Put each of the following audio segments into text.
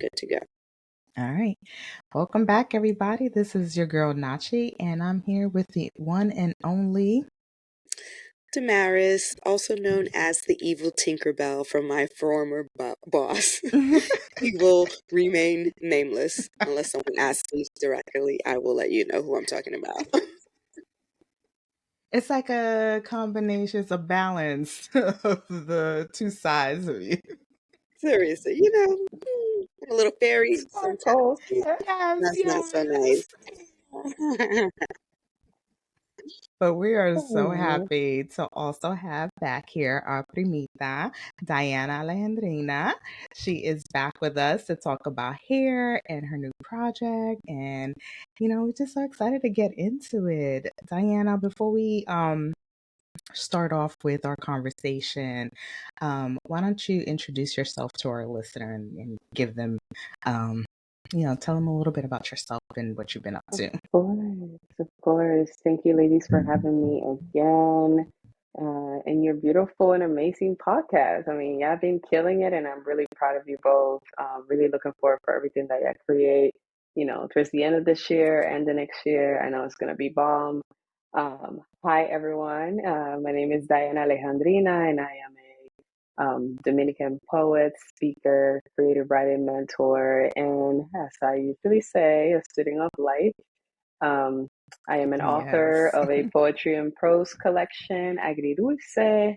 good to go. All right. Welcome back, everybody. This is your girl, Nachi, and I'm here with the one and only Damaris, also known as the evil Tinkerbell from my former boss. He will remain nameless unless someone asks me directly. I will let you know who I'm talking about. It's like a combination, it's a balance of the two sides of you. Seriously, a little fairy sometimes. Yes, That's not so yes. nice. But we are so Oh, happy to also have back here our primita, Dhayana Alejandrina. She is back with us to talk about hair and her new project. And, we're just so excited to get into it. Diana, before we start off with our conversation, why don't you introduce yourself to our listener and give them, tell them a little bit about yourself and what you've been up Of to. course, of course. Thank you, ladies, for having me again. And your beautiful and amazing podcast. I mean, y'all been killing it, and I'm really proud of you both. Really looking forward for everything that y'all create, towards the end of this year and the next year. I know it's going to be bomb. Hi, everyone. My name is Dhayana Alejandrina, and I am a Dominican poet, speaker, creative writing mentor, and as I usually say, a student of life. Um, I am an author Yes. of a poetry and prose collection, Agridulce.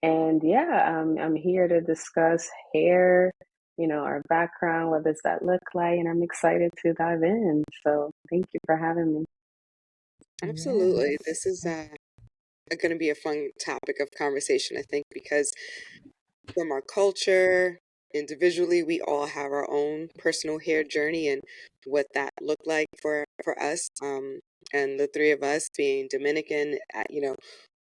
And yeah, I'm here to discuss hair, our background, what does that look like? And I'm excited to dive in. So thank you for having me. absolutely. Yes. This is going to be a fun topic of conversation, I think, because from our culture, individually, we all have our own personal hair journey and what that looked like for us. And the three of us being Dominican,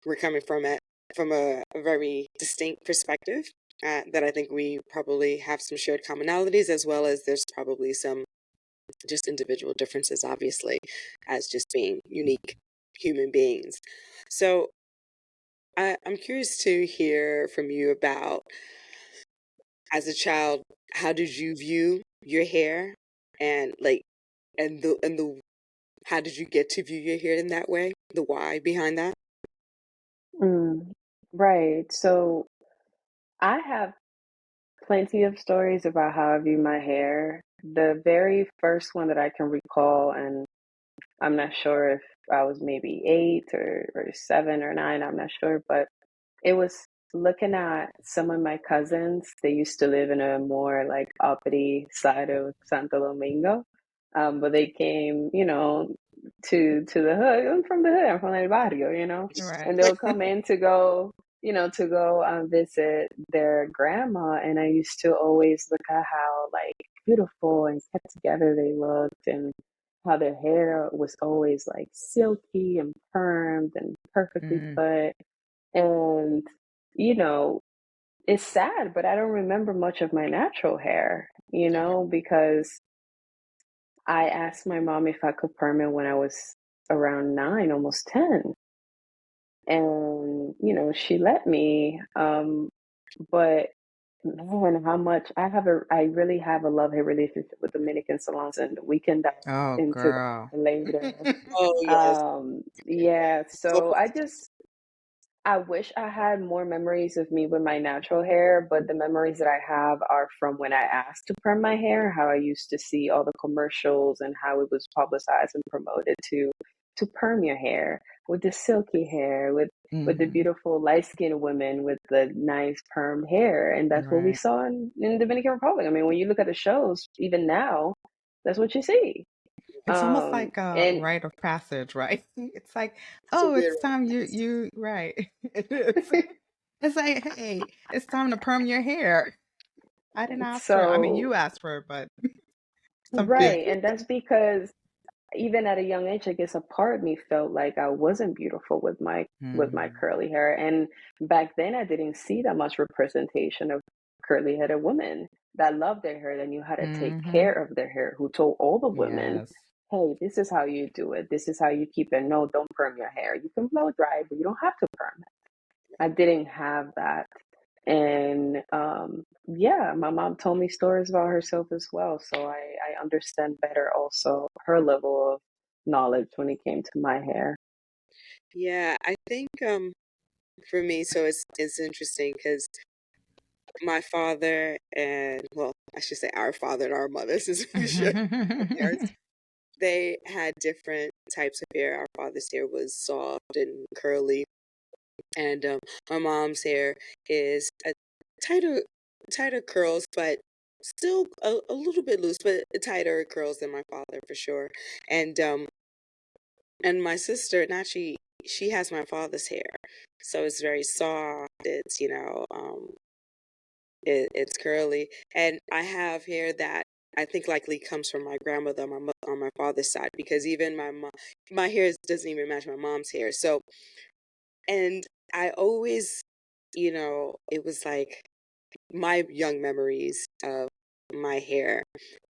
we're coming from a very distinct perspective. That I think we probably have some shared commonalities, as well as there's probably some just individual differences, obviously, as just being unique human beings. So I'm curious to hear from you about, as a child, how did you view your hair, and the how did you get to view your hair in that way? The why behind that? Mm, right. So I have plenty of stories about how I view my hair. The very first one that I can recall, and I'm not sure if I was maybe 8 or 7 or 9, I'm not sure, but it was looking at some of my cousins. They used to live in a more like uppity side of Santo Domingo. But they came, to the hood. I'm from the hood. I'm from El Barrio. Right. And they'll come in to go, visit their grandma. And I used to always look at how like beautiful and kept together they looked, and how their hair was always like silky and permed and perfectly Mm, put. And, you know, it's sad, but I don't remember much of my natural hair, because I asked my mom if I could perm it when I was around 9, almost 10. And, she let me. But man, how much I really have a love-hate relationship with Dominican salons, and we can dive oh, into girl. that later. Oh yes. Yeah, So so I wish I had more memories of me with my natural hair, but the memories that I have are from when I asked to perm my hair, how I used to see all the commercials and how it was publicized and promoted to perm your hair with the silky hair, with the Hmm. beautiful light-skinned women with the nice permed hair. And that's what we Right. saw in Dominican Republic. I mean, when you look at the shows, even now, that's what you see. It's almost like a And rite of passage, right? It's like, it's a oh, weird it's time you right. It's like, hey, it's time to perm your hair. I didn't ask for it. I mean, so you asked for it, but some one. right, and that's because even at a young age, I guess a part of me felt like I wasn't beautiful with my Mm-hmm. curly hair. And back then, I didn't see that much representation of curly headed women that loved their hair, that knew how to take Mm-hmm. care of their hair, who told all the women, Yes. "Hey, this is how you do it. This is how you keep it. No, don't perm your hair. You can blow dry, but you don't have to perm it." I didn't have that. And yeah, my mom told me stories about herself as well. So I understand better also her level of knowledge when it came to my hair. Yeah, I think for me, so it's interesting because my father and, well, I should say our father and our mother, since we share parents, they had different types of hair. Our father's hair was soft and curly, and my mom's hair is a tighter, tighter curls, but still a little bit loose, but tighter curls than my father for sure. And and my sister, Nachi, she has my father's hair, so it's very soft. It's it's curly, and I have hair that I think likely comes from my grandmother on on my father's side, because even my mom, my hair doesn't even match my mom's hair. So, and I always, it was like my young memories of my hair.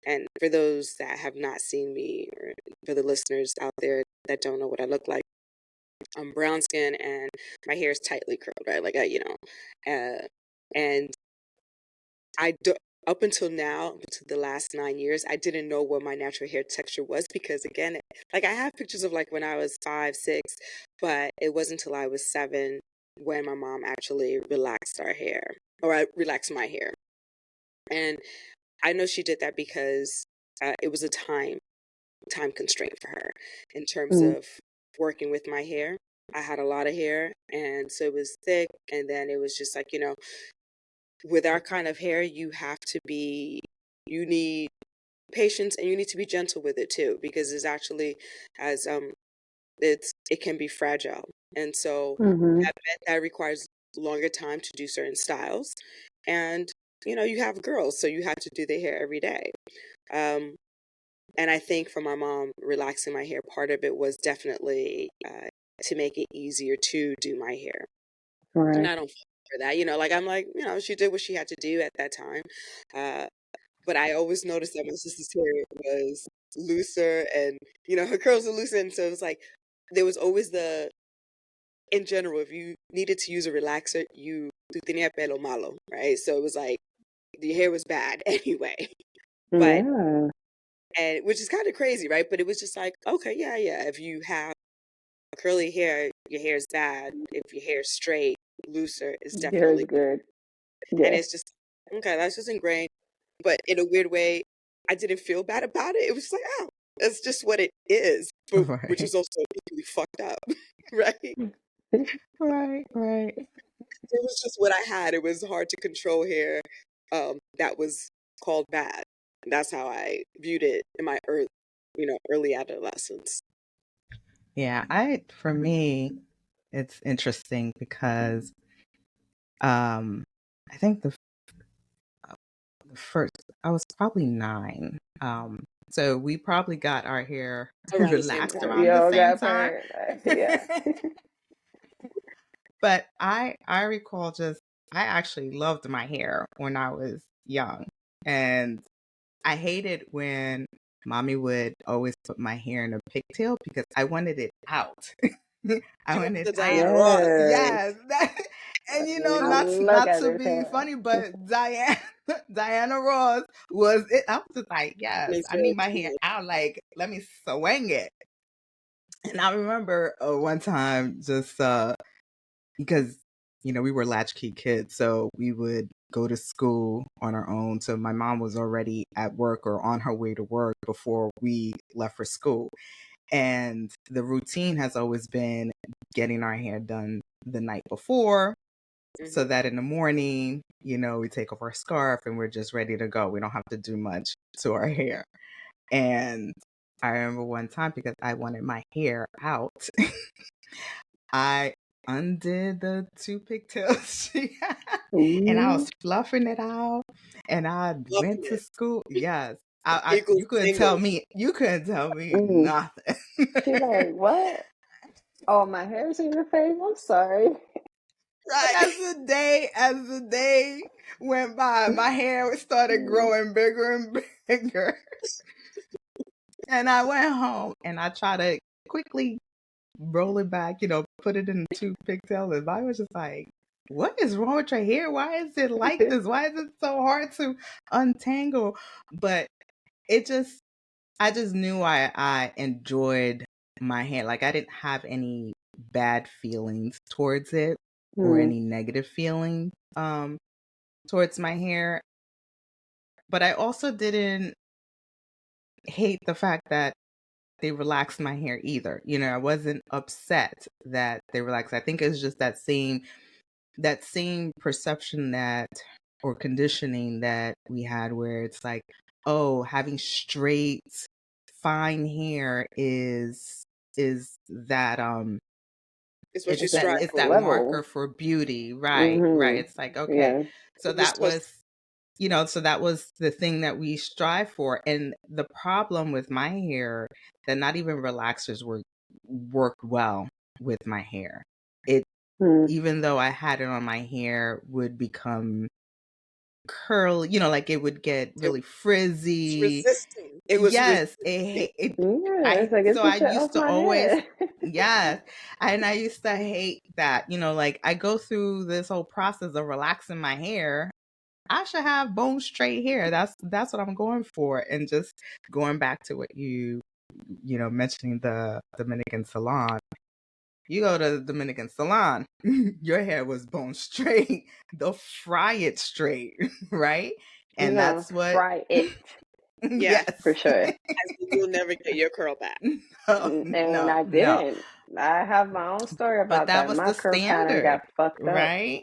And for those that have not seen me, or for the listeners out there that don't know what I look like, I'm brown skin and my hair is tightly curled, right? Like and I do, up until now, up to the last 9 years, I didn't know what my natural hair texture was, because again, like I have pictures of like when I was 5, 6, but it wasn't until I was 7 when my mom actually relaxed our hair, or I relaxed my hair. And I know she did that because it was a time constraint for her in terms Mm, of working with my hair. I had a lot of hair, and so it was thick, and then it was just like, with our kind of hair, you need patience, and you need to be gentle with it too, because it's actually, as it can be fragile. And so mm-hmm. that requires longer time to do certain styles. And you have girls, so you have to do their hair every day. Um, and I think for my mom relaxing my hair, part of it was definitely to make it easier to do my hair. And Right. I don't for that, like I'm like, she did what she had to do at that time. Uh, but I always noticed that my sister's hair was looser, and her curls are looser, and so it was like there was always in general, if you needed to use a relaxer, tu tenía pelo malo, right? So it was like the hair was bad anyway. But Yeah. and which is kind of crazy, right? But it was just like, okay, yeah, yeah. If you have curly hair, your hair is bad. If your hair is straight, looser, is Hair is definitely. good. And Yes. it's just okay. That's just ingrained. But in a weird way, I didn't feel bad about it. It was like, oh, that's just what it is. But which Right. is also equally fucked up, right? It Right, right. was just what I had. It was hard to control hair. That was called bad. And that's how I viewed it in my early adolescence. Yeah, for me, it's interesting because um I think the first I was probably 9. So we probably got our hair Around the same relaxed time. around the Yo, same got time. her. Yeah. But I recall just I actually loved my hair when I was young. And I hated when mommy would always put my hair in a pigtail because I wanted it out. I You want wanted the out. Diana Ross. Yes. Yes. I Not mean, look not at to this be hair. funny, but Diana Ross was it. I was just like, yes, Makes I her need my hair cute. out. Like, let me swing it. And I remember one time just because we were latchkey kids, so we would go to school on our own. So my mom was already at work or on her way to work before we left for school. And the routine has always been getting our hair done the night before so Hmm. that in the morning, we take off our scarf and we're just ready to go. We don't have to do much to our hair. And I remember one time because I wanted my hair out, I undid the two pigtails she had, and I Ooh. was fluffing it out, and I Loving went to it. school. Yes, Equals single. you couldn't tell me Mm. nothing. She like, what? Oh, my hair's in your face? I'm sorry. But Right. as the day went by, my hair started growing bigger and bigger, and I went home and I tried to quickly roll it back, put it in two pigtails, and I was just like. what is wrong with your hair? Why is it like this? Why is it so hard to untangle? But it just, I just knew I enjoyed my hair. Like I didn't have any bad feelings towards it or Hmm. any negative feeling towards my hair. But I also didn't hate the fact that they relaxed my hair either. You know, I wasn't upset that they relaxed. I think it's just that same perception that, or conditioning that we had, where it's like, oh, having straight fine hair is that It's what you it's that strive The it's next for. that marker level. for beauty, right? Hmm. Right. It's like, okay, Yeah. so You're that supposed was, so that was the thing that we strive for. And the problem with my hair, that not even relaxers worked well with my hair. It, Hmm. even though I had it on, my hair would become curly, you know, like it would get it really was frizzy. resisting. It was Yes, resisting. Yeah. It's I like, so it's I get you used off to my always, head. yes, and I used to hate that, you know, like I go through this whole process of relaxing my hair. I should have bone straight hair. That's what I'm going for. And just going back to what mentioning the Dominican salon. You go to the Dominican salon, your hair was bone straight. They'll fry it straight, right? You're And gonna that's what, fry it Yes, yes. for sure. as in you'll never get your curl back. No, And no, I no. didn't. I have my own story But about that that. was My the curl pattern standard, got fucked up. right?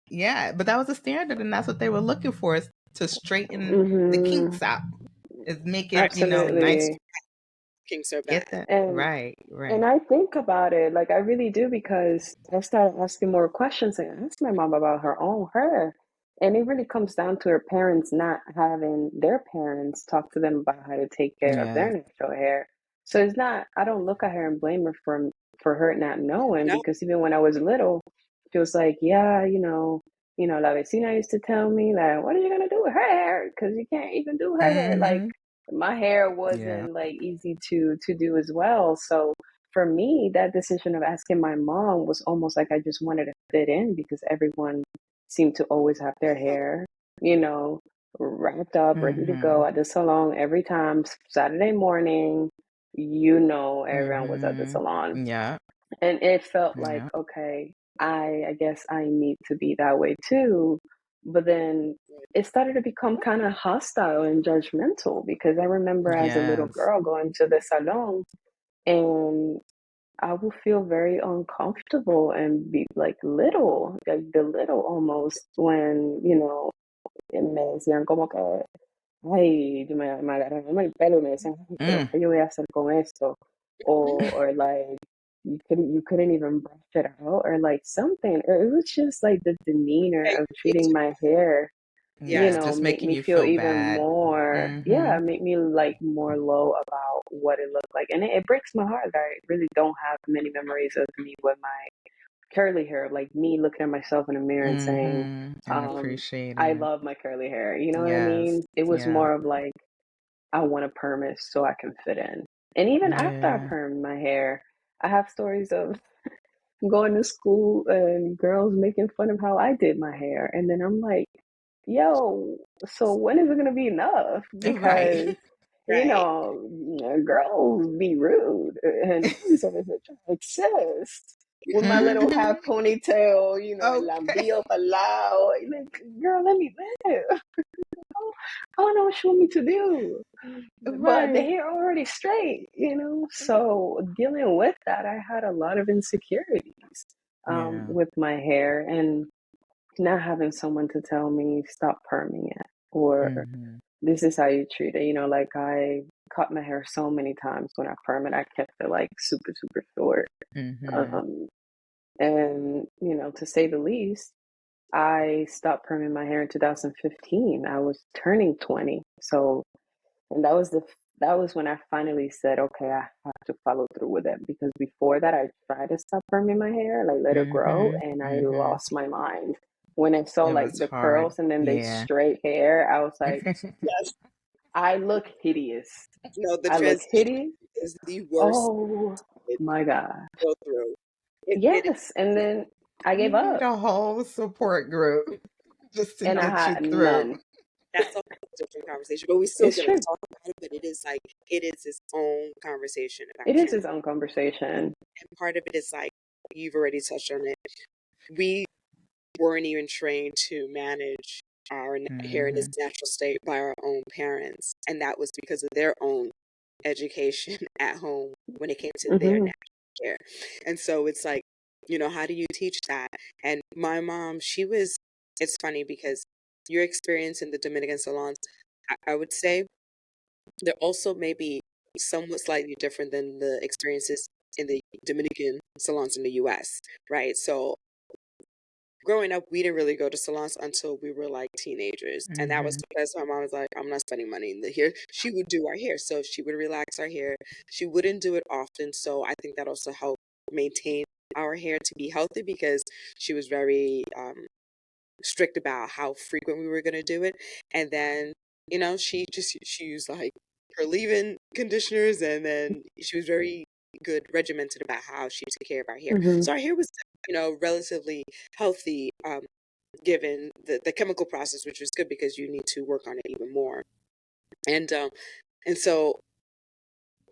Yeah, but that was the standard, and that's what they were looking for, is to straighten the Hmm. kinks out, is make it, nice. Absolutely. Kinks are Get bad. that And right, and right. I think about it, like I really do, because I started asking more questions. I asked my mom about her own hair. And it really comes down to her parents not having their parents talk to them about how to take care of their Yes. natural hair. So it's not, I don't look at her and blame her for her not knowing, No, because even when I was little, she was like, yeah, la vecina used to tell me that, what are you gonna do with her hair? Because you can't even do her hair. Like Mhm. my hair Yeah. wasn't like easy to do as well. So for me, that decision of asking my mom was almost like I just wanted to fit in, because everyone seemed to always have their yeah, hair, you know, wrapped up, ready to go Mhm. at the salon every time. Saturday morning, everyone was at the Mhm. salon. Yeah. And it felt like, Yeah. okay, I guess I need to be that way too. But then it started to become kind of hostile and judgmental, because I remember as a little Yes. girl going to the salon, and I would feel very uncomfortable and be like little, like belittle almost, when, me decían como que, ay, me agarraban el pelo y me decían, "Ay, pero Mm. ¿qué yo voy a hacer con esto?" Or like you couldn't even brush it out, or like something. Or it was just like the demeanor okay, of treating my hair, Yeah, just make making me you feel feel even bad. more, yeah, Mhm. make me like more low about what it looked like. And it breaks my heart that I really don't have many memories of me with my curly hair, like me looking at myself in the mirror and saying, Mhm. And um, I appreciating. love my curly hair. You know what I Yes. mean? It was Yeah. more of like, I want to perm it so I can fit in. And even after I Yeah. permed my hair, I have stories of going to school and girls making fun of how I did my hair. And then I'm like, yo, so when is it going to be enough? Right. Because, right. girls be rude. And boys over here trying to exist with my little half Mhm. ponytail, and Okay. lambio para lado. Like, girl, let me live. I don't know what you want me to do. But the Right. hair already straight, So dealing with that, I had a lot of insecurities Yeah. with my hair, and not having someone to tell me stop perming it, or Mhm. this is how you treat it. Like I cut my hair so many times when I perm it. I kept it like super, super short. Mhm. Um, and, to say the least, I stopped perming my hair in 2015. I was turning 20. So, and that was when I finally said, okay, I have to follow through with it, because before that I tried to stop perming my hair, like let it grow, Mhm. and I Mhm. lost my mind. When I saw It like was the hard. curls and then the Yeah. straight hair, I was like, Yes. I look hideous. No, the I look transition hideous. is the worst Oh to my God. go through. It is Yes. And then painful. I You gave need up a whole support group just to and I get you had through. none. That's a whole different conversation, but we still It's gonna true. talk about it. But it is like it is its own conversation about It is kin. its own conversation. And part of it is like you've already touched on it. We weren't even trained to manage our hair in its Hmm. natural state by our own parents, and that was because of their own education at home when it came to their Hmm. natural hair. And so it's like, how do you teach that? And my mom, it's funny because your experience in the Dominican salons, I would say they're also maybe somewhat slightly different than the experiences in the Dominican salons in the US, right? So growing up, we didn't really go to salons until we were like teenagers. And that was Hmm. because my mom was like, I'm not spending money in the hair. She would do our hair. So she would relax our hair. She wouldn't do it often. So I think that also helped maintain our hair to be healthy because she was very strict about how frequent we were going to do it. And then, she used like her leave-in conditioners, and then she was very good regimented about how she took care of our hair. Hmm. So our hair was, relatively healthy, given the chemical process, which was good because you need to work on it even more. And so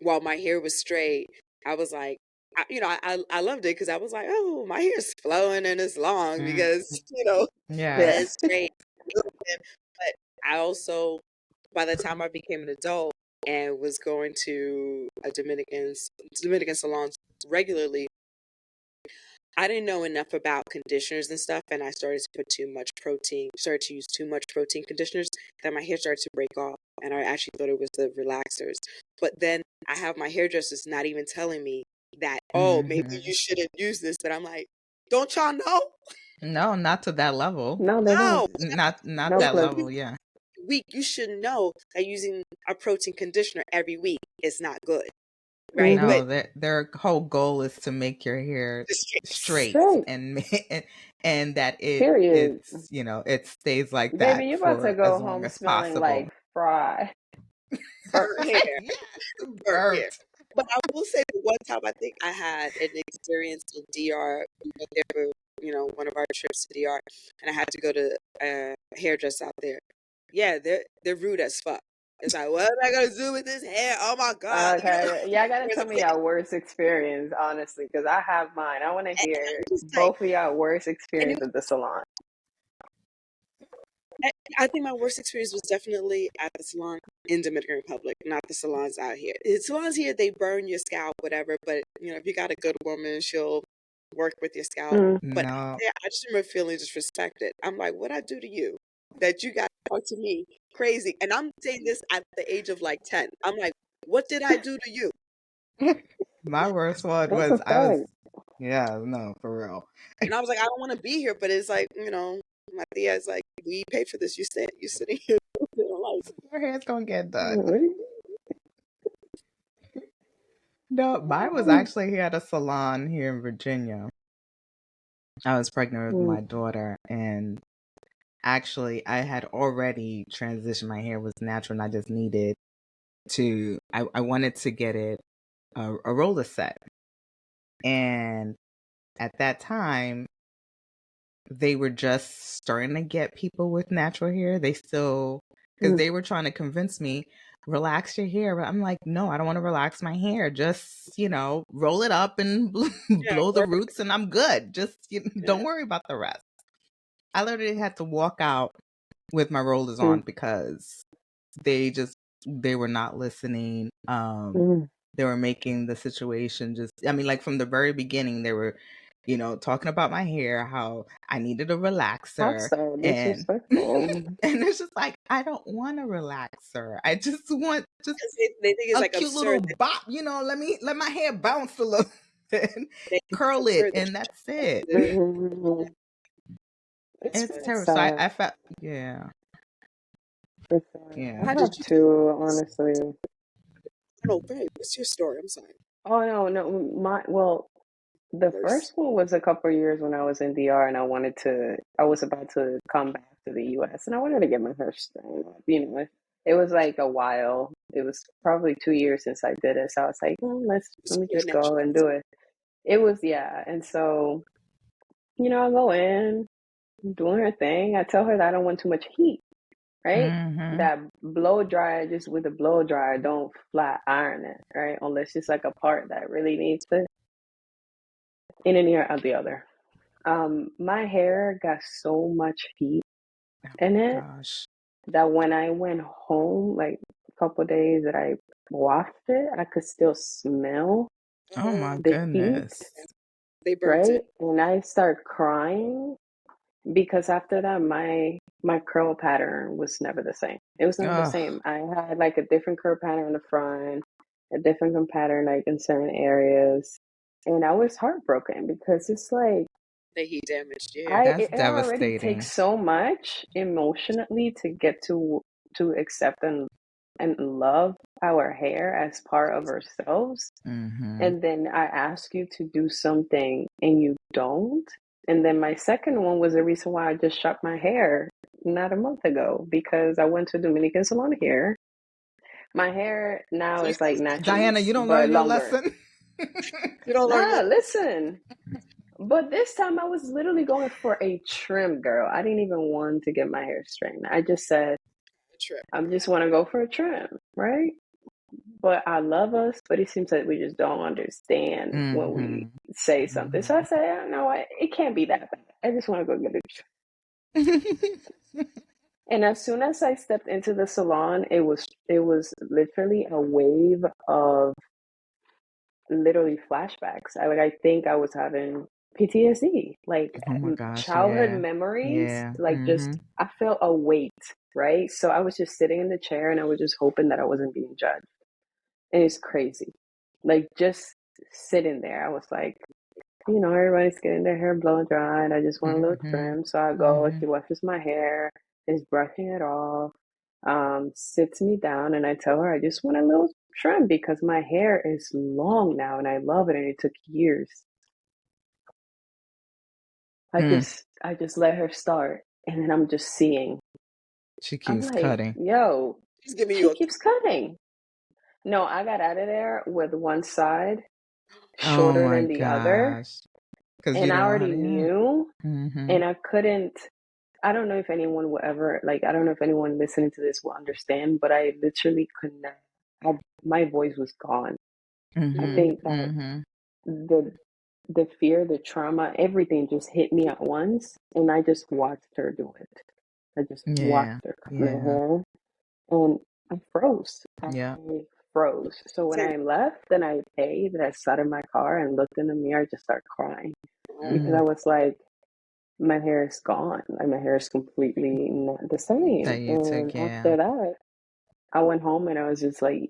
while my hair was straight, I was like, I loved it because I was like, oh, my hair's flowing and it's long Mm. because, Yeah. Yeah. it's straight. But I also, by the time I became an adult and was going to a Dominican salons regularly, I didn't know enough about conditioners and stuff, and I started to started to use too much protein conditioners that my hair started to break off, and I actually thought it was the relaxers. But then I have my hairdressers not even telling me that, oh, maybe Hmm. you shouldn't use this, but I'm like, don't y'all know? No, not to that level. No, they don't. No, Not No that clue. level. Yeah. week, you should know that using a protein conditioner every week is not good, right? Hmm. But No, their whole goal is to make your hair just straight Straight. and and that Period. it's it stays like Baby, that you about to for go as long home as smelling possible. like fry. Burnt. burnt hair, Yes, burnt hair. burnt. But I will say the one time I think I had an experience in DR. We went there for, one of our trips to DR, and I had to go to a hairdresser out there. Yeah, they're rude as fuck. It's like, what am I gonna do with this hair? Oh my god! Okay. Yeah, I gotta Where's tell the me your worst experience, honestly, because I have mine. I want to and hear I'm just like, both of y'all worst and experience at the salon. I think my worst experience was definitely at the salon in Dominican Republic, not the salons out here. The salons here, they burn your scalp, whatever. But if you got a good woman, she'll work with your scalp. Mm. But No, yeah, I just remember feeling disrespected. I'm like, what I do to you that you got to talk to me crazy? And I'm saying this at the age of like 10. I'm like, what did I do to you? my worst one That's a was fact. yeah, no, for real. And I was like, I don't want to be here, but it's like, my tia is like, we paid for this. You sitting here. I'm like, Your hair's gonna get done. Mm. No, mine was actually here at a salon here in Virginia. I was pregnant with Mm. my daughter, and actually, I had already transitioned. My hair was natural, and I just needed I wanted to get it a roller set. And at that time, they were just starting to get people with natural hair. They still, because Mm. they were trying to convince me, relax your hair. But I'm like, no, I don't want to relax my hair. Just, roll it up and yeah, blow the work. roots, and I'm good. Just Yeah. don't worry about the rest. I literally had to walk out with my rollers Mm. on because they were not listening. Mm. They were making the situation like from the very beginning, they were, talking about my hair, how I needed a How relaxer, so and disrespectful? and it's just like, I don't want a relaxer. I just want just 'Cause they think it's a like cute little absurd. bop, let my hair bounce a little bit, They think it's curl it, absurd that and that's it. you did Mm-hmm. It's It's fine. It's terrible. So sad. I felt, yeah, It's sad. yeah. I How did have you do two, this? honestly. No, babe, what's your story? I'm sorry. Oh no, no. The Worse. first one was a couple of years when I was in DR and I was about to come back to the US and I wanted to get my hair straightened up. It was like a while. It was probably 2 years since I did it. So I was like, let me Your just go natural. and do it. It was, yeah. And so I go in, doing her thing. I tell her that I don't want too much heat, right? Mm-hmm. That blow dryer, just with the blow dryer, don't flat iron it, right? Unless it's like a part that really needs to in an ear out the other. My hair got so much heat Oh in my it gosh. that when I went home, like a couple of days that I washed it, I could still smell Oh Oh, my the heat, goodness. they burnt right? it. And I start crying because after that, my curl pattern was never the same. It was never the Oh, same. I had like a different curl pattern in the front, a different curl pattern like in certain areas, and I was heartbroken because it's like That he damaged your hair. I that's it already devastating. takes so much emotionally to get to accept and love our hair as part of ourselves. Mm-hmm. And then I ask you to do something and you don't. And then my second one was the reason why I just shot my hair not a month ago because I went to Dominican salon here. My hair now So you is like got Diana, naturally, you don't but learn your longer. lesson. you don't learn Nah, your listen. But this time I was literally going for a trim, girl. I didn't even want to get my hair straightened. I just said, trip. I just want to go for a trim, right? But I love us, but it seems like we just don't understand when we Mm-hmm. say something. So I Mm-hmm. say, you know what? It can't be that bad. I just want to go get a trim. And as soon as I stepped into the salon, it was literally a wave of literally flashbacks. I think I was having PTSD, like Oh my gosh, childhood yeah. memories. Yeah. Like Mm-hmm. just I felt a weight, right? So I was just sitting in the chair and I was just hoping that I wasn't being judged. And it's crazy. Like just sitting there, I was like, everybody's getting their hair blow dried. I just want a little Mm-hmm. trim. So I go, Mm-hmm. she washes my hair, is brushing it off, sits me down, and I tell her I just want a little trim because my hair is long now and I love it and it took years. I Mm. just I just let her start and then I'm just seeing. She I'm keeps like, cutting. yo, He's giving she you a keeps cutting. No, I got out of there with one side Oh shorter my than the other. gosh. Because you And I didn't know how already to, yeah. knew Mm-hmm. and I couldn't. I don't know if anyone will ever like. I don't know if anyone listening to this will understand, but I literally could not. My voice was gone. I Mm-hmm. mm, think that Mm-hmm. the the fear, the trauma, everything just hit me at once, and I just watched her do it. I just watched Yeah. her cut my Yeah. hair, and I froze. I Yeah. froze. So when same. I left, then I paid. I sat in my car and looked in the mirror. I just started crying because Oh, I Mm. was like, my hair is gone. Like my hair is completely not the same. That you And took, yeah. after that, I went home and I was just like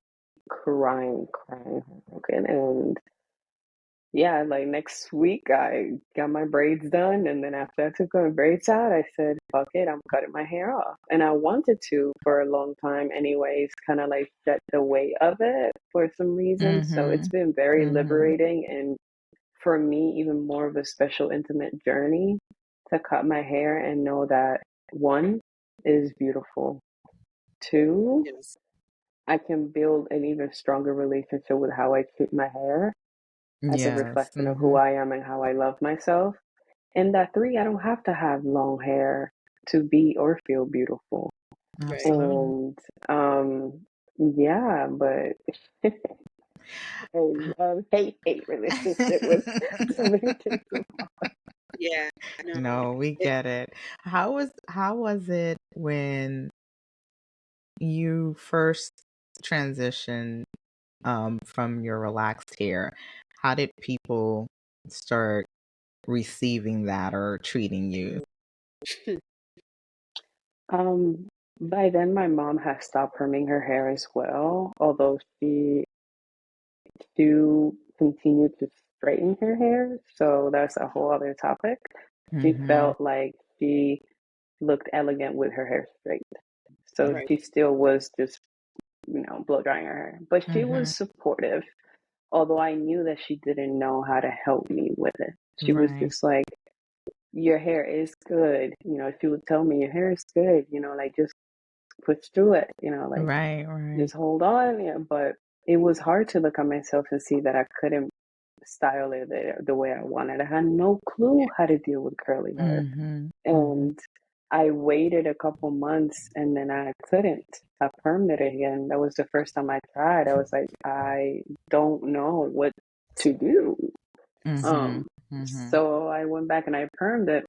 crying, crying, heartbroken. And yeah, like next week I got my braids done. And then after I took my braids out, I said, fuck it, I'm cutting my hair off. And I wanted to for a long time, anyways, kind of like shed the weight of it for some reason. So Mm-hmm. it's been very Mm-hmm. liberating and for me, even more of a special, intimate journey to cut my hair and know that one is beautiful. Two, yes. I can build an even stronger relationship with how I treat my hair as a Yes. reflection of who Mm-hmm. I am and how I love myself. And that three, I don't have to have long hair to be or feel beautiful. Right. Absolutely. And yeah, but hate relationship with Dominican. Yeah. No. No, we It, get it. How was it when you first transitioned from your relaxed hair? How did people start receiving that or treating you? By then my mom had stopped perming her hair as well, although she do continue to straighten her hair, so that's a whole other topic. She Mm-hmm. felt like she looked elegant with her hair straight. So right. she still was just, blow drying her hair. But she Mm-hmm. was supportive, although I knew that she didn't know how to help me with it. She was Right. just like, your hair is good. She would tell me your hair is good, like just push through it, like Right. Right. just hold on. Yeah, but it was hard to look at myself and see that I couldn't style it the way I wanted. I had no clue how to deal with curly hair. Mm-hmm. And I waited a couple months and then I couldn't. I permed it again. That was the first time I tried. I was like, I don't know what to do. Mm-hmm. Mm-hmm. So I went back and I permed it.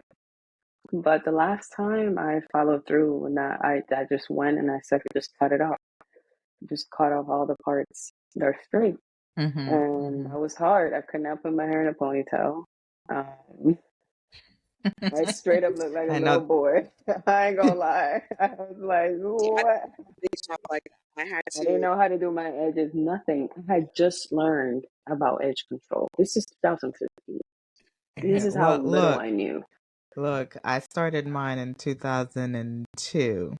But the last time I followed through and I just went and I said, just cut it off. Just cut off all the parts that are straight. Mm-hmm. And that was hard. I could not put my hair in a ponytail. I straight up looked like a I little know. boy. I ain't gonna lie. I was like, See, I what? did not like that. I had I didn't to. know how to do my edges, nothing. I had just learned about edge control. This is 2015. This is how Well, little I knew. look, I started mine in 2002.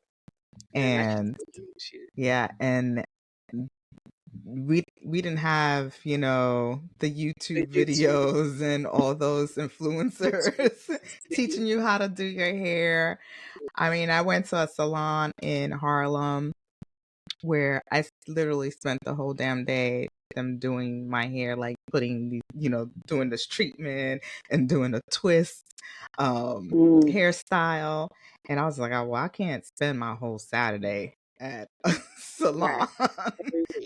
And I And yeah, and we didn't have, you know, the YouTube videos and all those influencers teaching you how to do your hair. I mean, I went to a salon in Harlem where I literally spent the whole damn day them doing my hair, like putting these, you know, doing this treatment and doing a twist hairstyle. And I was like, oh, well, I can't spend my whole Saturday at a salon.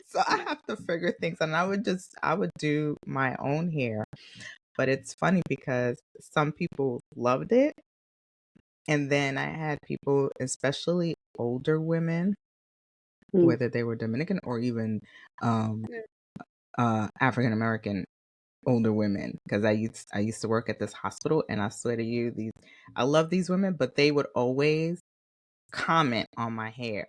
So I have to figure things out. And I would do my own hair. But it's funny because some people loved it. And then I had people, especially older women, whether they were Dominican or even African American older women, because I used to work at this hospital, and I swear to you, I love these women, but they would always comment on my hair.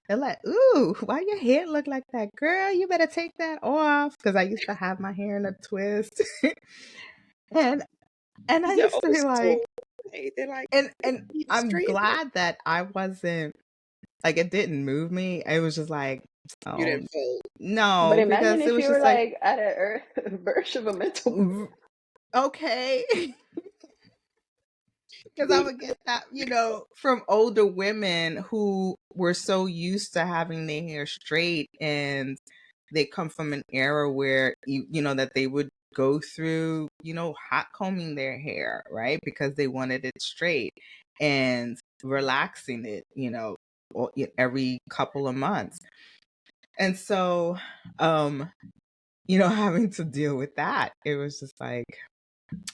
They're like, "Ooh, why your hair look like that, girl? You better take that off." Because I used to have my hair in a twist, and I used to be like, they're like, and I'm glad that I wasn't like, it didn't move me. It was just like, you oh didn't fold. no, But imagine because it if was you were just like, like at a verge of a mental. okay. Because I would get that, you know, from older women who were so used to having their hair straight, and they come from an era where you know that they would go through, you know, hot combing their hair, right? Because they wanted it straight, and relaxing it, you know, every couple of months. And so, you know, having to deal with that, it was just like,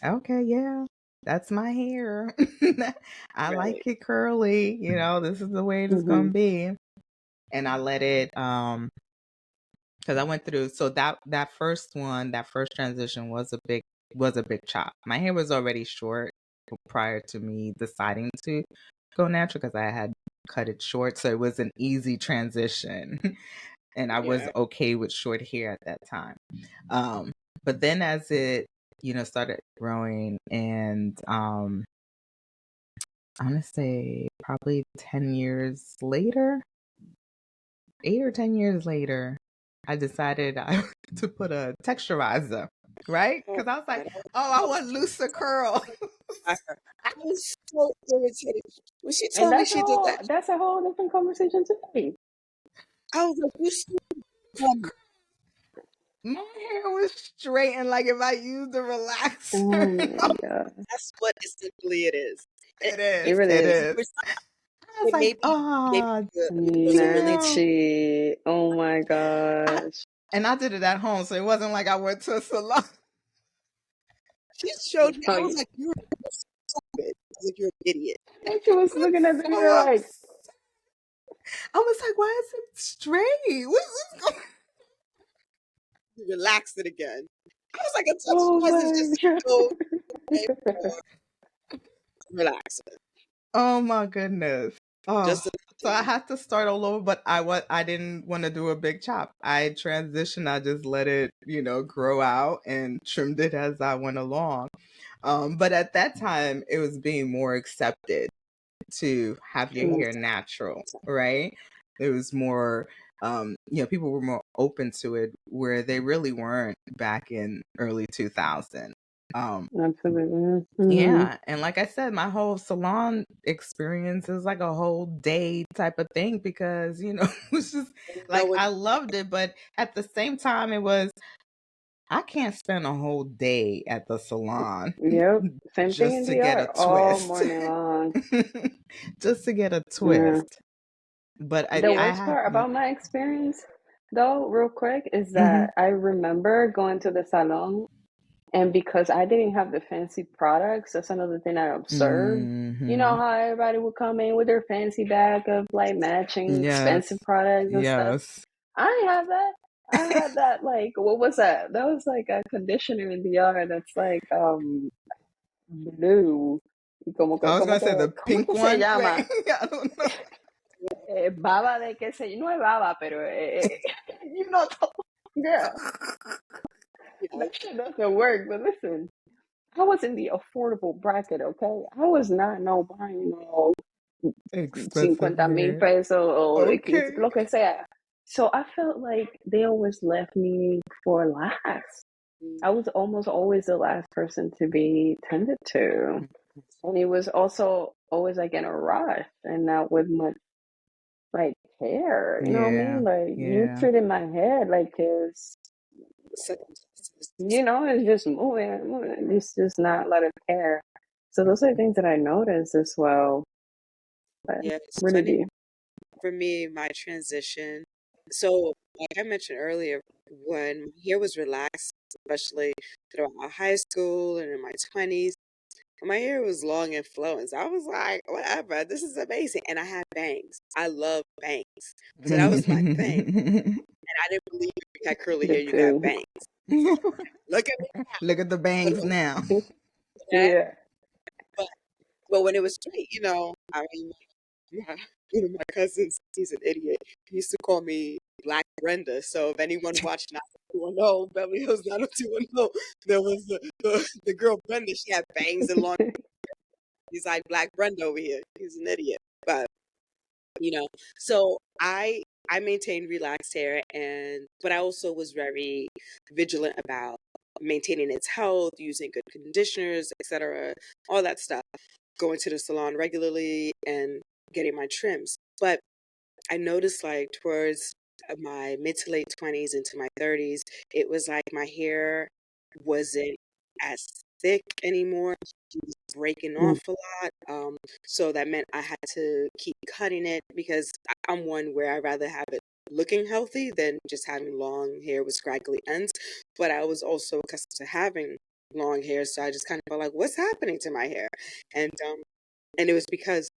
okay, yeah, that's my hair. I like it curly, you know, this is the way it's gonna be. And I let it because I went through, so that first transition was a big chop. My hair was already short prior to me deciding to go natural, because I had cut it short, so it was an easy transition. And I was okay with short hair at that time. But then as it, you know, started growing, and I'm gonna say probably 10 years later, 8 or 10 years later, I decided to put a texturizer, right? Because I was like, oh, I want looser curls. I was so irritated when she And told me she did that. that's a whole different conversation today. I was like, you should. My hair was straight, and like if I used a relaxer, Oh my god, that's what essentially it is. it it is. really It is. is. I was like, oh, Nachi, oh my gosh. And I did it at home, so it wasn't like I went to a salon. She showed me. I was like, "You're stupid." I was like, "You're an idiot." Nachi was looking at the mirror like, I was like, "Why is it straight? What's going?" Relax it again. I was like, "A oh texturizer is my just god. relax it." Oh my goodness! Just So I had to start all over, but I didn't want to do a big chop. I transitioned. I just let it, you know, grow out and trimmed it as I went along. But at that time, it was being more accepted to have your hair natural, right? It was more, you know, people were more open to it, where they really weren't back in early 2000. Absolutely. Yeah, and like I said, my whole salon experience is like a whole day type of thing, because, you know, it was just like, I loved it, but at the same time, it was, I can't spend a whole day at the salon Yep. Same thing just in to get a DR all twist. morning long. Just to get a Yeah. twist. But The I worst have part to. about my experience, though, real quick, is Hmm. that I remember going to the salon, and because I didn't have the fancy products, that's another thing I observed. You know Hmm. how everybody would come in with their fancy bag of like matching expensive Yes. products and stuff. Yes. I didn't have that. I had that like what was that? That was like a conditioner in DR that's like blue. Y I was gonna say the ¿cómo pink que se one. Wait, llama? I don't know. Baba de qué sé yo, no es baba, pero you know, girl, Yeah. that shit doesn't work. But listen, I was in the affordable bracket, okay? I was not no buying no Expensive 50,000 hair. pesos or de 15, Okay. lo que sea. So I felt like they always left me for last. Mm. I was almost always the last person to be tended to. And it was also always like in a rush and not with much like care. You know what I Yeah. mean? Like you Yeah. treated my head like it's, Circumstances. you know, it's just moving. It's just not a lot of care. So those are the things that I noticed as well. But Yeah, it's really funny deep. for me, my transition. So, like I mentioned earlier, when my hair was relaxed, especially throughout high school and in my 20s, my hair was long and flowing. So I was like, whatever, this is amazing. And I had bangs. I love bangs. So that was my thing. And I didn't believe if you had curly hair, The you got two. bangs. Look at me Look at the bangs now. now. Yeah. But, but when it was straight, I mean, my, one of my cousins, he's an idiot. He used to call me Black Brenda. So if anyone watched 90210, Beverly Hills 90210, there was the girl Brenda. She had bangs and long. He's like Black Brenda over here. He's an idiot. But you know, so I maintained relaxed hair, but I also was very vigilant about maintaining its health, using good conditioners, etc., all that stuff, going to the salon regularly and getting my trims. But I noticed like towards my mid to late 20s into my 30s, it was like my hair wasn't as thick anymore. It was breaking Mm. off a lot. So that meant I had to keep cutting it because I'm one where I'd rather have it looking healthy than just having long hair with scraggly ends. But I was also accustomed to having long hair, so I just kind of felt like, what's happening to my hair? And it was because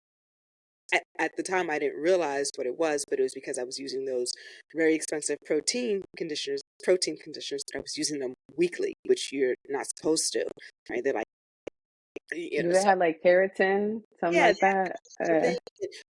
at the time I didn't realize what it was, but it was because I was using those very expensive protein conditioners, that I was using them weekly, which you're not supposed to, right? They're like, Do they so have like keratin, something yeah, like that? they,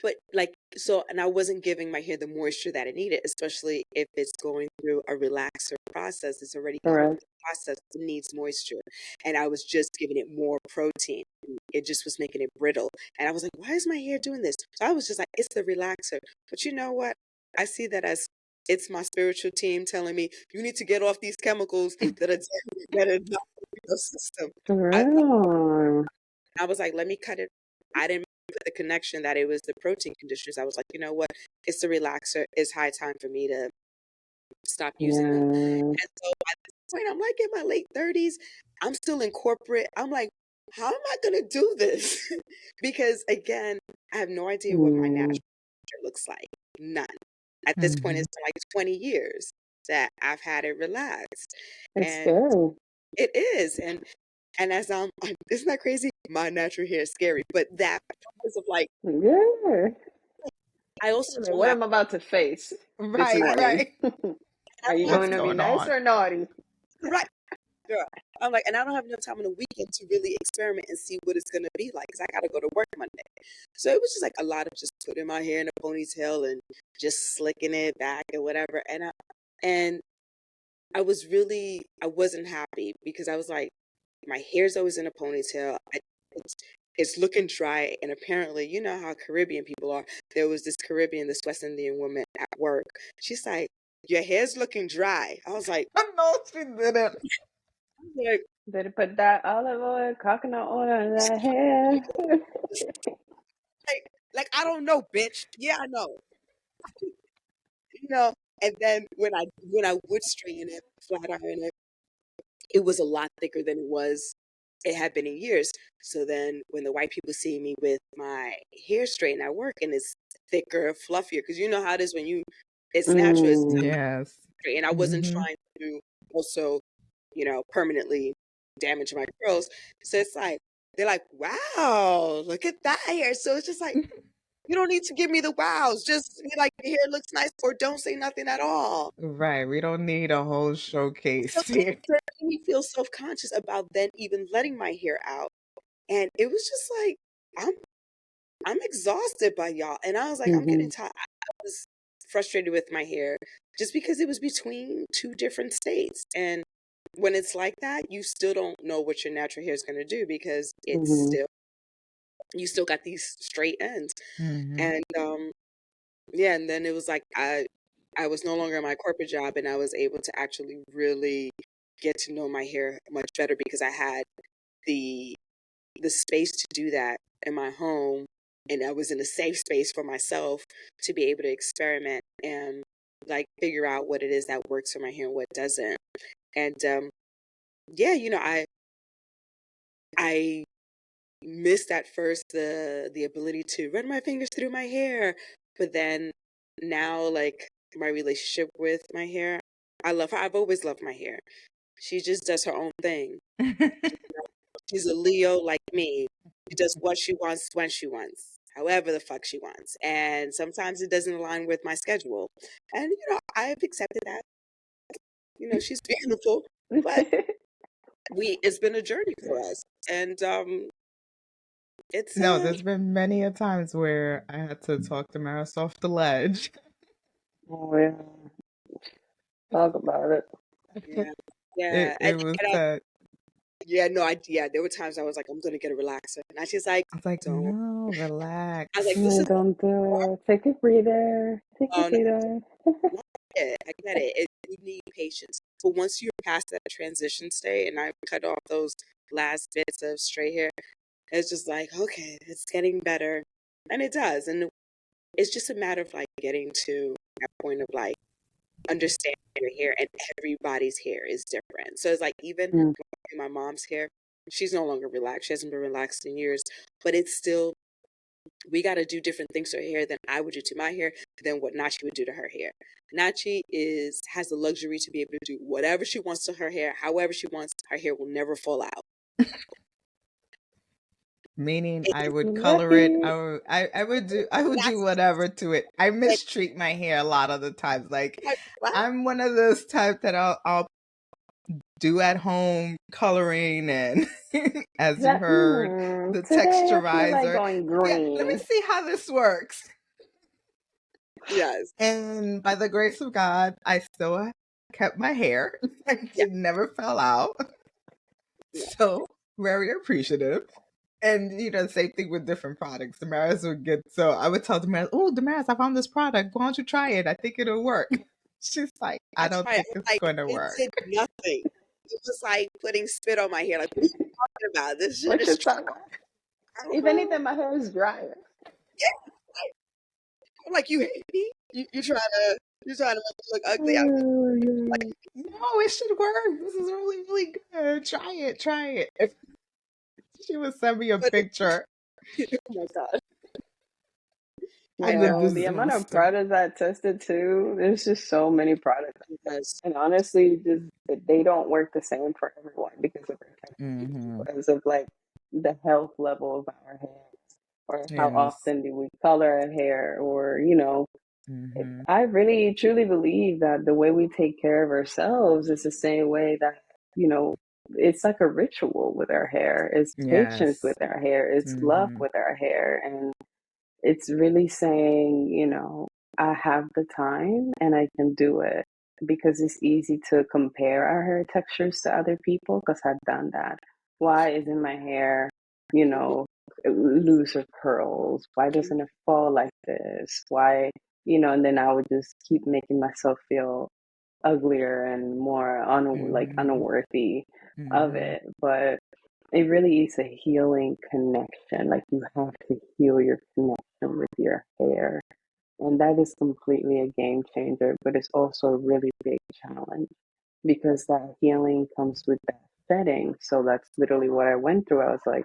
but like, so, and I wasn't giving my hair the moisture that it needed, especially if it's going through a relaxer process. It's already gone through Correct. the process, it needs moisture. And I was just giving it more protein. It just was making it brittle. And I was like, why is my hair doing this? So I was just like, it's the relaxer. But you know what? I see that as it's my spiritual team telling me you need to get off these chemicals that are not in your system. For I, real. I was like, let me cut it. I didn't put the connection that it was the protein conditioners. I was like, you know what? It's the relaxer. It's high time for me to stop using them. Yeah. And so at this point, I'm like in my late 30s. I'm still in corporate. I'm like, how am I going to do this? Because again, I have no idea what my natural Mm. hair looks like. None. At this point, Hmm. it's been like 20 years that I've had it relaxed. It's And scary. it is. And as isn't that crazy? My natural hair is scary, but that because of like, Yeah. I also Like, don't what have, am I about to face this Right, I, morning? right. I Are you don't have What's going to be going nice on? or naughty? right, girl. I'm like, and I don't have enough time on the weekend to really experiment and see what it's gonna be like because I gotta go to work Monday. So it was just like a lot of just putting my hair in a ponytail and just slicking it back and whatever. And I wasn't happy because I was like, my hair's always in a ponytail. It's, it's looking dry, and apparently, you know how Caribbean people are. There was this West Indian woman at work. She's like, "Your hair's looking dry." I was like, No, she didn't. like, Better put that olive oil, coconut oil in that hair. I don't know, bitch. Yeah, I know, you know. And then when I would straighten it, flat iron it, it was a lot thicker than it had been in years. So then when the white people see me with my hair straightened at work and it's thicker, fluffier, because you know how it is when it's natural, it's Mm. Yes. straight. And I wasn't trying to also, permanently damage my curls. So it's like, they're like, wow, look at that hair. So it's just like, you don't need to give me the wows. Just be like, your hair looks nice, or don't say nothing at all. Right. We don't need a whole So showcase it here. made me feel self-conscious about then even letting my hair out. And it was just like, I'm exhausted by y'all. And I was like, I'm getting Mhm. tired. I was frustrated with my hair just because it was between two different states. And when it's like that, you still don't know what your natural hair is going to do because Mhm. you still got these straight ends. Mm-hmm. And yeah, and then it was like I was no longer in my corporate job, and I was able to actually really get to know my hair much better because I had the space to do that in my home, and I was in a safe space for myself to be able to experiment and like figure out what it is that works for my hair and what doesn't. And yeah, I missed at first the ability to run my fingers through my hair, but then now, like, my relationship with my hair, I love her. I've always loved my hair. She just does her own thing. She's a Leo like me. She does what she wants when she wants, however the fuck she wants. And sometimes it doesn't align with my schedule. And, I've accepted that. She's beautiful, but it's been a journey for us. And it's No, there's been many a times where I had to talk to Maris off the ledge. Oh yeah, talk about it. yeah, yeah. It was And that yeah, no, there were times I was like, I'm gonna get a relaxer. And she's like, I was like, don't. no, I was like, relax. this is Don't do it. Take a breather. Take a no, breather. not it. I get it. You need patience. But once you're past that transition state and I cut off those last bits of straight hair, it's just like, okay, it's getting better. And it does. And it's just a matter of like getting to that point of like understanding your hair, and everybody's hair is different. So it's like even Mm. my mom's hair, she's no longer relaxed. She hasn't been relaxed in years, but it's still, we got to do different things to her hair than I would do to my hair, than what Nachi would do to her hair. Nachi has the luxury to be able to do whatever she wants to her hair, however she wants. Her hair will never fall out. Meaning I And would color it. Lucky. I would do that's whatever to it. I it. mistreat my hair a lot of the times. Like Like, what? I'm one of those type that I'll do at home coloring and as you That, heard, the today I feel like texturizer. going Yeah, let me green. see how this works. Yes. And by the grace of God, I still kept my hair. Yeah. It never fell out. Yeah. So very appreciative. And same thing with different products. Damaris would get so I would tell Damaris, "Oh, Damaris, I found this product. Why don't you try it? I think it'll work." She's like, "I I don't tried. think I was it's like, going to it work." did nothing. It was like putting spit on my hair. Like, what are you talking about? This shit What is you strong. talking about? I don't If know. anything, my hair is drier. Yeah. I'm like, you hate me? You trying to make me look ugly? I don't Oh, like yeah. No, it should work. This is really, really good. Try it. Try it. She would send me a but picture. oh my god. I I'm the Yo, the amount of disaster. products I tested too, there's just so many products. yes. And honestly, just they don't work the same for everyone because of our texture, Mm-hmm. because of like the health level of our hair, or how Yes. often do we color our hair, or Mm-hmm. I really truly believe that the way we take care of ourselves is the same way that, you know, it's like a ritual with our hair. It's patience Yes. with our hair. It's love Mm-hmm. with our hair. And it's really saying, I have the time and I can do it, because it's easy to compare our hair textures to other people, because I've done that. Why isn't my hair, you Mhm. know, loose or curls? Why doesn't it fall like this? Why, and then I would just keep making myself feel uglier and more like Mm-hmm. unworthy of Mm-hmm. it. But it really is a healing connection. Like, you have to heal your connection with your hair. And that is completely a game changer, but it's also a really big challenge. because that healing comes with that shedding. So that's literally what I went through. I was like,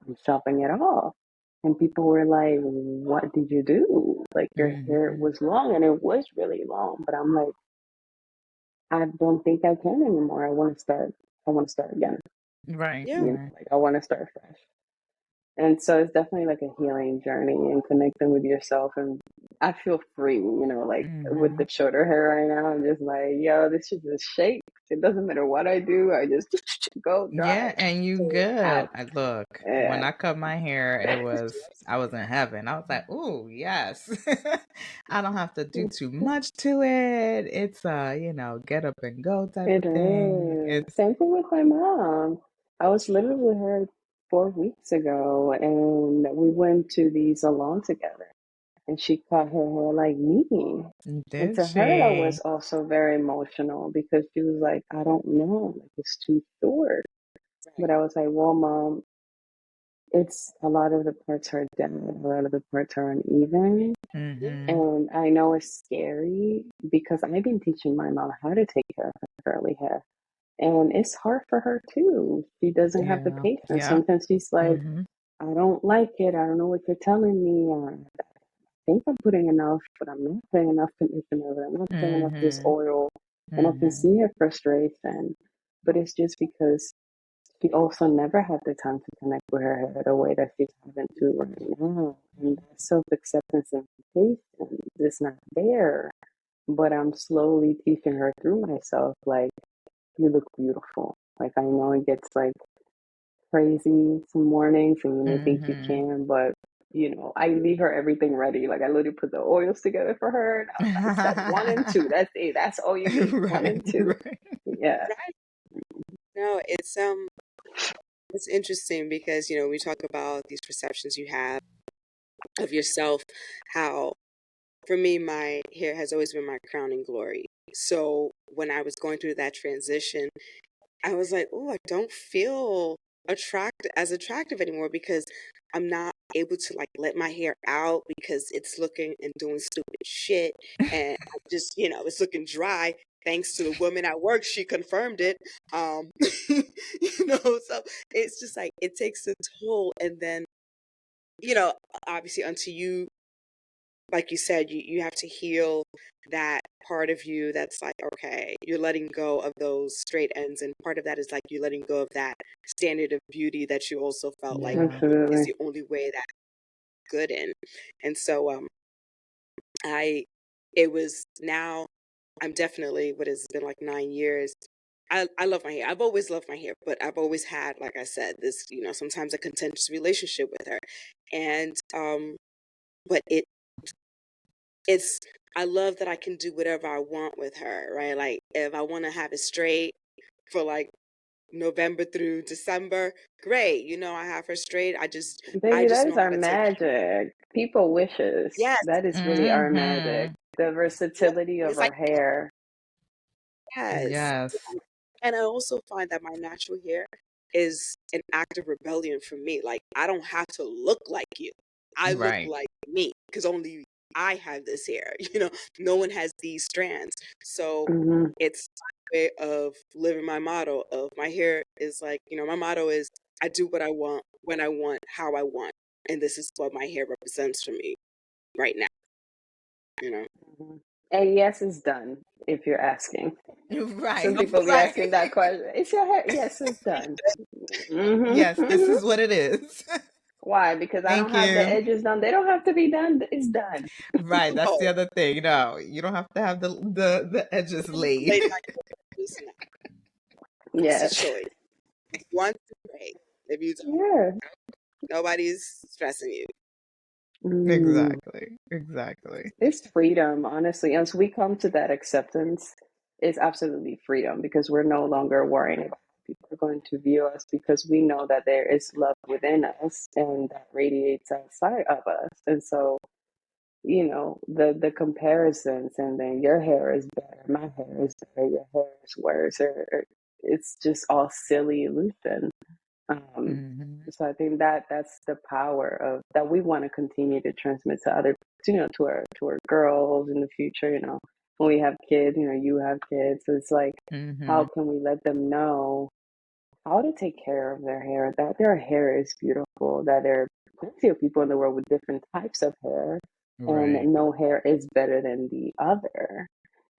I'm chopping it off. And people were like, what did you do? Like, your hair Mm-hmm. was long, and it was really long. But I'm like, I don't think I can anymore. I want to start again. Right, Yeah. right. Like, I want to start fresh. And so it's definitely like a healing journey and connecting with yourself. And I feel free, like with Mm-hmm. the shorter hair right now. I'm just like, yo, this shit just shakes. It doesn't matter what I do. I just go Yeah, dry. and you So good. out. Look, when Yeah. I cut my hair, I was in heaven. I was like, "Ooh, yes." I don't have to do too much to it. It's get up and go type It of thing. is. It's Same thing with my mom. I was literally with her 4 weeks ago, and we went to the salon together, and she cut her hair like me. And did to her, that was she? also very emotional because she was like, I don't know, like it's too short. But Right. I was like, well, mom, it's a lot of the parts are dead, a lot of the parts are uneven. Yeah. Mm-hmm. And I know it's scary because I've been teaching my mom how to take care of her curly hair. And it's hard for her too. She doesn't have the Yeah. patience. Yeah. Sometimes she's like, Mm-hmm. I don't like it. I don't know what you're telling me. I think I'm putting enough, but I'm not putting enough conditioner, but I'm not putting enough this Mm-hmm. oil. And I can Mm-hmm. see her frustration. But it's just because she also never had the time to connect with her hair the way that she's having to right now. And that self acceptance and patience is not there. But I'm slowly teaching her through myself, like, you look beautiful. Like, I know it gets like crazy some mornings and you may think you Mm-hmm. can, but I leave her everything ready. Like, I literally put the oils together for her, and I'm like, step one and two. That's it. That's all you need. One Right, and two. right. Yeah. Right. No, it's interesting because, we talk about these perceptions you have of yourself, how for me, my hair has always been my crowning glory. So when I was going through that transition, I was like, oh, I don't feel attractive anymore because I'm not able to like let my hair out because it's looking and doing stupid shit. And I just, it's looking dry. Thanks to the woman at work, she confirmed it. So it's just like it takes a toll. And then, you know, obviously until you, like you said, you have to heal that part of you that's like, okay, you're letting go of those straight ends. And part of that is like you letting go of that standard of beauty that you also felt like Yeah. is Absolutely. the only way that's good in. And so I it was now I'm definitely what has been like 9 years. I love my hair. I've always loved my hair, but I've always had, like I said, this, sometimes a contentious relationship with her. And but it's I love that I can do whatever I want with her, right? Like if I want to have it straight for like November through December, great. I have her straight. I Baby, just that is know how our to take care. magic. People wishes. Yes, That is really our magic. Mm-hmm. The yeah. versatility of It's our like hair. yes. Yes. And I also find that my natural hair is an act of rebellion for me. Like, I don't have to look like you. I look Right. like me because only I have this hair. No one has these strands. So Hmm. it's my way of living my motto of my hair is like, my motto is I do what I want, when I want, how I want. And this is what my hair represents for me right now, you know? Hmm. And yes, it's done, if you're asking. Right. Some people be Right. asking that question. Is your hair? Yes, it's done. Hmm. Yes, this is what it is. Why? Because I Thank don't have the you. edges done. They don't have to be done. It's done. Right, that's the Oh, other thing. No, you don't have to have the edges laid. late night, listen, it's a Yes. choice. If you want to, great. If you don't, Yeah. nobody's stressing you. Mm. Exactly. Exactly. It's freedom, honestly. As we come to that acceptance, it's absolutely freedom because we're no longer worrying about how people are going to view us because we know that there is love within us and that radiates outside of us. And so, the comparisons and then your hair is better, my hair is better, your hair is worse, or it's just all silly illusion. Um, Hmm. so I think that that's the power of that we want to continue to transmit to other, to our girls in the future. when we have kids, you have kids. So it's like, how Mm-hmm. can we let them know how to take care of their hair, that their hair is beautiful, that there are plenty of people in the world with different types of hair, Right. and no hair is better than the other,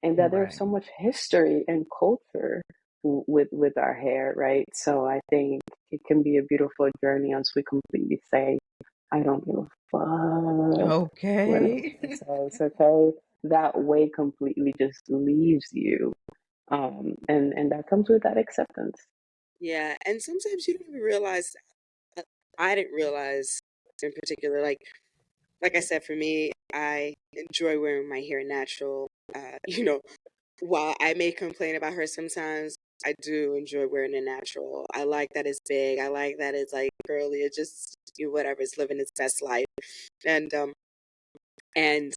and that there's Right. so much history and culture with our hair, right? So I think it can be a beautiful journey once we completely say, I don't give a fuck what Okay. anyone says, okay? That way completely just leaves you. And that comes with that acceptance. Yeah, and sometimes you don't even realize. uh, I didn't realize in particular, like I said, for me, I enjoy wearing my hair natural. While I may complain about her sometimes, I do enjoy wearing it natural. I like that it's big. I like that it's like curly. It just whatever. It's living its best life, and and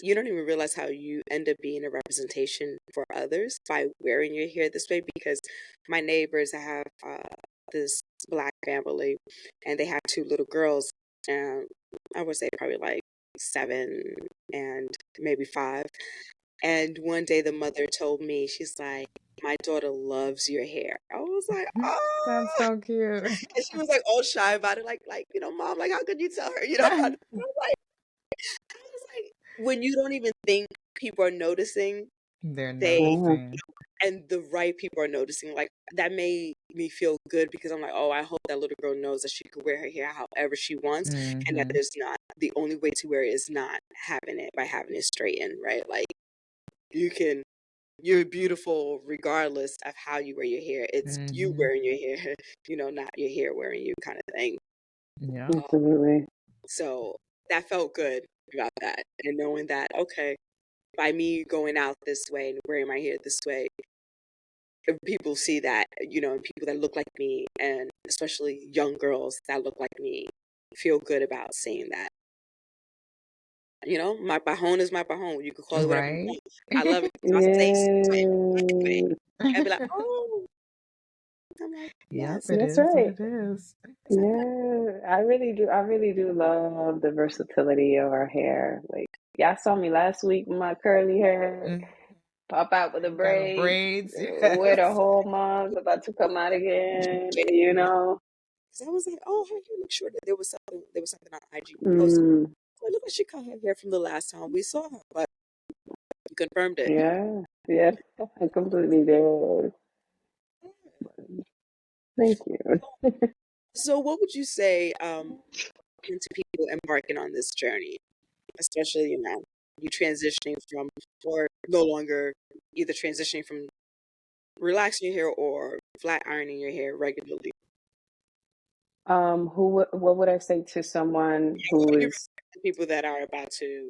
you don't even realize how you end up being a representation for others by wearing your hair this way. Because my neighbors have this black family, and they have two little girls. Um, I would say probably like 7 and maybe 5. And one day the mother told me, she's like, "My daughter loves your hair." I was like, That's "Oh," so cute. and she was like all shy about it, like Mom, like how could you tell her, I was like, when you don't even think people are noticing, They're they Yeah. noticing. and the right people are noticing. Like that made me feel good because I'm like, oh, I hope that little girl knows that she can wear her hair however she wants, and that Mm-hmm. there's not the only way to wear it is not having it straightened, right? Like you can. You're beautiful regardless of how you wear your hair. It's you Mm-hmm. wearing your hair, not your hair wearing you kind of thing. Yeah. Um, Absolutely. so that felt good about that. And knowing that, okay, by me going out this way and wearing my hair this way, if people see that, and people that look like me, and especially young girls that look like me, feel good about seeing that. My pajon is my pajon. You can call it whatever you Right. want. I love it. So I say, so anyway, Yeah. I'd be like, oh, I'm like, Yep, yes, it That's is what right. it is. yes, I love Yeah, I really do love the versatility of our hair. Like, y'all saw me last week with my curly hair, Mm. pop out with the You got the braids, braids, wait a yes. whole month, about to come out again. So I was like, oh, her hair looks short. There was something on IG posted. Mm, So it looked like she cut her hair from the last time we saw her, but you confirmed it. yeah, yeah, I completely did. Thank you. So what would you say to people embarking on this journey, especially, you transitioning from, or no longer either transitioning from relaxing your hair or flat ironing your hair regularly? What would I say to someone Yeah, what who would you is recommend to people that are about to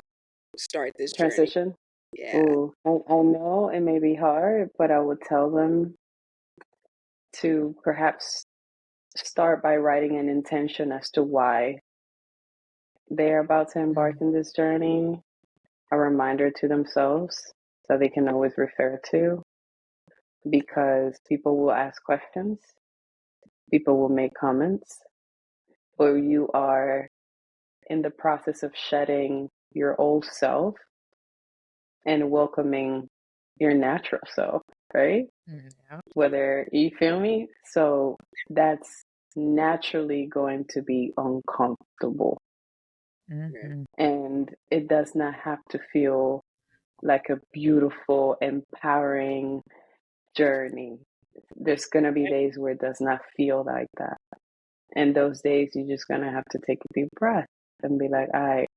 start this journey? transition? Yeah. Ooh, I know it may be hard, but I would tell them to perhaps start by writing an intention as to why they're about to embark Mm. in this journey, a reminder to themselves so they can always refer to, because people will ask questions, people will make comments, or you are in the process of shedding your old self and welcoming your natural self, right? Mm, yeah. Whether you feel me? So that's naturally going to be uncomfortable. Right. Mm-hmm. And it does not have to feel like a beautiful, empowering journey. There's going to be days where it does not feel like that. And those days, you're just going to have to take a deep breath and be like, all right,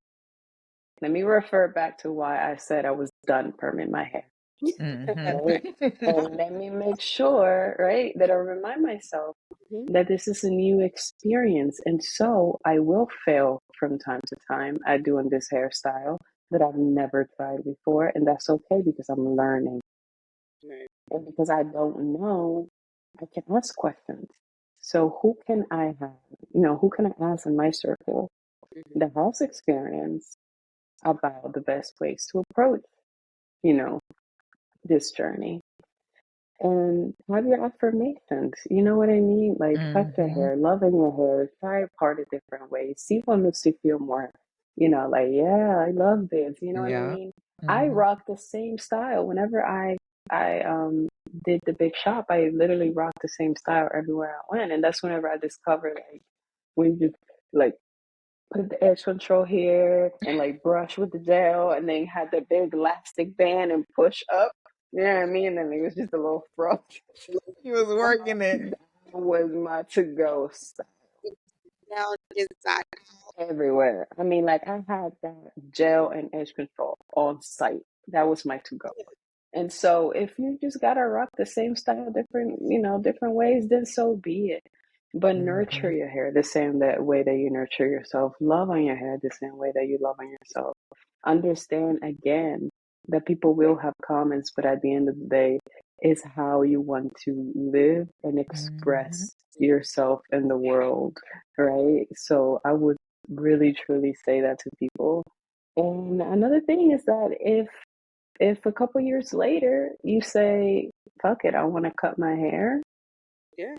let me refer back to why I said I was done perming my hair. Right? Mm-hmm. And let me make sure, right, that I remind myself Mhm. that this is a new experience. And so I will fail from time to time at doing this hairstyle that I've never tried before. And that's okay because I'm learning. Right. And because I don't know, I can ask questions. So who can I have? Who can I ask in my circle Mhm. that has experience about the best ways to approach, you know, this journey? And have your affirmations. You know what I mean? Like touch your Mm-hmm. hair, loving your hair, try it part of different ways. See what makes you feel more, like, yeah, I love this. You know what I Yeah. mean? I Mhm. rock the same style whenever I did the big shop. I literally rocked the same style everywhere I went, and that's whenever I discovered like when you just like put the edge control here and like brush with the gel, and then had the big elastic band and push up. You know what I mean? And it was just a little frost. He was working it. That was my to go style Now inside. everywhere. I mean, like I had that gel and edge control on site. That was my to go. And so if you just gotta rock the same style, different, different ways, then so be it. But nurture Mhm. your hair the same that way that you nurture yourself. Love on your hair the same way that you love on yourself. Understand again that people will have comments, but at the end of the day, it's how you want to live and Mhm. express yourself in the world, right? So I would really truly say that to people. And another thing is that if a couple years later you say, fuck it, I want to cut my hair, Yeah.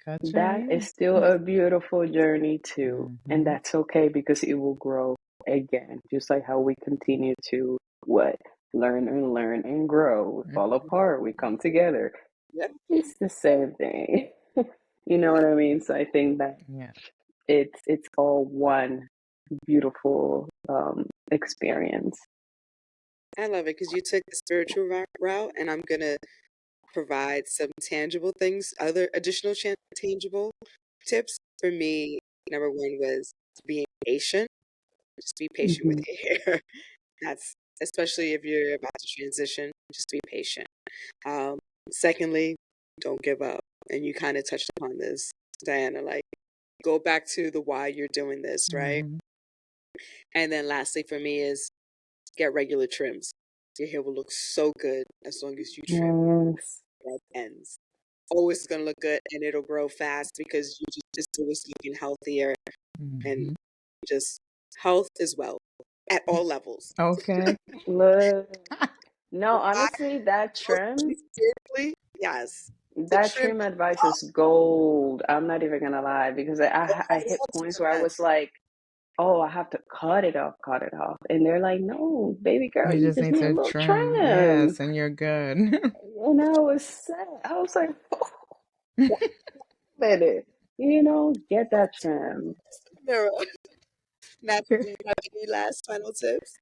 Cut your that is hair. still a beautiful journey too. And Mhm. that's okay because it will grow again, just like how we continue to what? Learn and grow. We fall Mhm. apart, we come together. Yeah. It's the same thing. You know Yeah. what I mean? So I think that Yeah. it's all one beautiful experience. I love it because you took the spiritual route, and I'm gonna provide some tangible things, other additional tangible tips. For me, number one was being patient. Just be patient with Hmm. your hair. That's especially if you're about to transition, just be patient. Um, Secondly, don't give up. And you kind of touched upon this, Diana, like go back to the why you're doing this, right? Mhm. And then lastly for me is get regular trims. Your hair will look so good as long as you trim Yes. at ends. Always gonna look good and it'll grow fast because you just always looking healthier and Mhm. just health as well at all levels. Okay. Look. No, The why, honestly, that trim, seriously, yes. The that trim, trim advice is gold. I'm not even gonna lie because oh, I I hit love to points do where I that. was like, oh, I have to cut it off. And they're like, no, baby girl, You you just just need need a to little trim. trim. Yes, and you're good. And I was sad. I was like, wait a minute, get that trim. Mirror. Natalie, do you have any last final tips?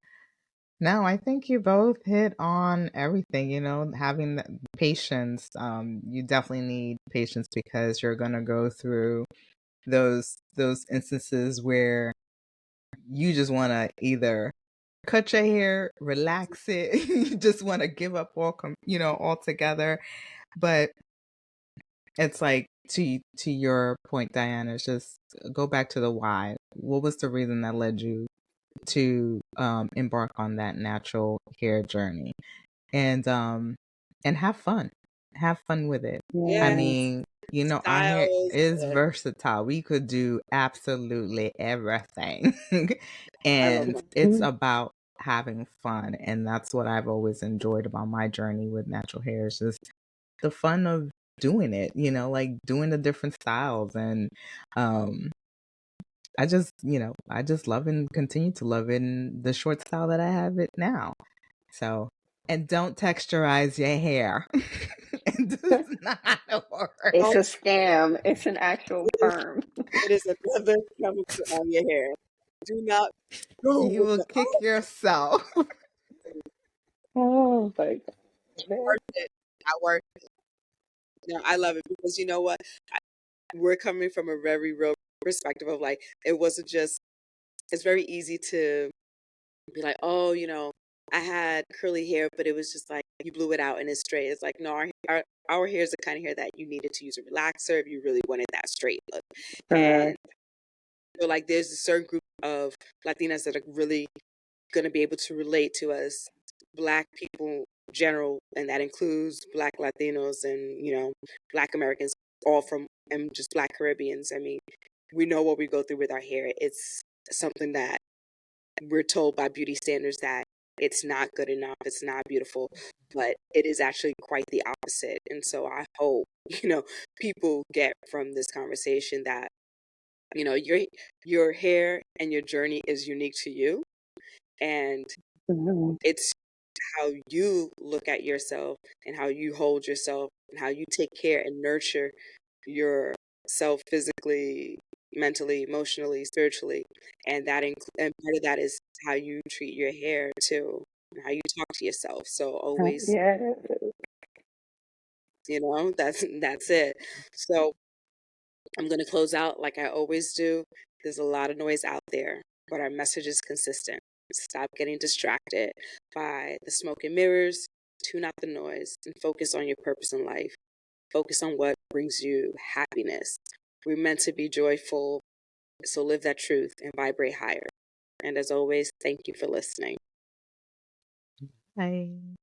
No, I think you both hit on everything, having the patience. You definitely need patience because you're gonna go through those instances where you just wanna either cut your hair, relax it, you just wanna give up altogether. But it's like to your point, Diana, it's just go back to the why. What was the reason that led you to embark on that natural hair journey? And have fun. Have fun with it. I Yeah, Yes. mean, our hair styles. is versatile. We could do absolutely everything. I love And it. it's Mhm. about having fun. And that's what I've always enjoyed about my journey with natural hair is just the fun of doing it, like doing the different styles. And um I just love and continue to love it in the short style that I have it now. So, and don't texturize your hair. It does not work. It's Oh, a scam. It's an actual perm. it is another chemical on your hair. Do not go You with will the kick yourself. Oh my God. worth it. Not worth it. No, I love it because you know what? We're coming from a very real perspective of like it wasn't just. It's very easy to be like, oh, I had curly hair, but it was just like you blew it out and it's straight. It's like no, our hair is the kind of hair that you needed to use a relaxer if you really wanted that straight look. And Correct. like there's a certain group of Latinas that are really going to be able to relate to us, Black people general, and that includes Black Latinos and Black Americans, all from and just Black Caribbeans. I mean, we know what we go through with our hair. It's something that we're told by beauty standards that it's not good enough, it's not beautiful, but it is actually quite the opposite. And so I hope people get from this conversation that your hair and your journey is unique to you, and Mhm. it's how you look at yourself and how you hold yourself and how you take care and nurture yourself physically, mentally, emotionally, spiritually. And and part of that is how you treat your hair too, and how you talk to yourself. So always, Yeah. that's it. So I'm going to close out like I always do. There's a lot of noise out there, but our message is consistent. Stop getting distracted by the smoke and mirrors, tune out the noise, and focus on your purpose in life. Focus on what brings you happiness. We're meant to be joyful, so live that truth and vibrate higher. And as always, thank you for listening. Bye.